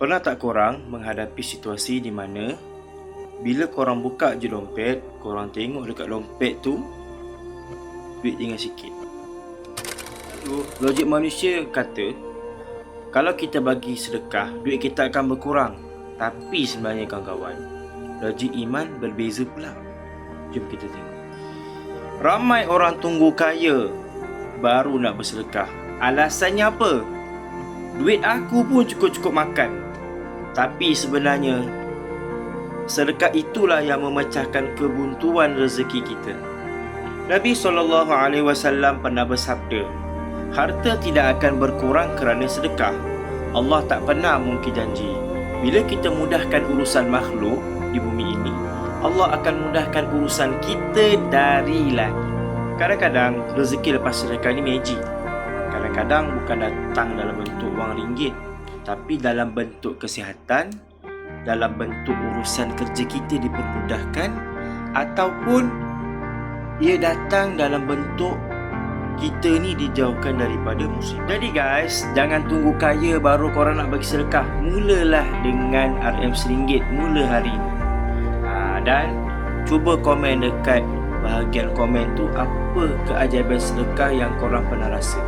Pernah tak korang menghadapi situasi di mana bila korang buka je dompet, korang tengok dekat dompet tu duit tinggal sikit. Logik manusia kata kalau kita bagi sedekah, duit kita akan berkurang. Tapi sebenarnya kawan-kawan, logik iman berbeza pula. Jom kita tengok. Ramai orang tunggu kaya baru nak bersedekah. Alasannya apa? Duit aku pun cukup-cukup makan. Tapi sebenarnya sedekah itulah yang memecahkan kebuntuan rezeki kita. Nabi SAW pernah bersabda, harta tidak akan berkurang kerana sedekah. Allah tak pernah mungkir janji. Bila kita mudahkan urusan makhluk di bumi ini, Allah akan mudahkan urusan kita dari langit. Kadang-kadang rezeki lepas sedekah ni magic. Kadang-kadang bukan datang dalam bentuk wang ringgit, tapi dalam bentuk kesihatan, dalam bentuk urusan kerja kita dipermudahkan, ataupun ia datang dalam bentuk kita ni dijauhkan daripada musibah. Jadi guys, jangan tunggu kaya baru korang nak bagi sedekah. Mulalah dengan RM RM1 mula hari ini. Dan cuba komen dekat bahagian komen tu apa keajaiban sedekah yang korang pernah rasa.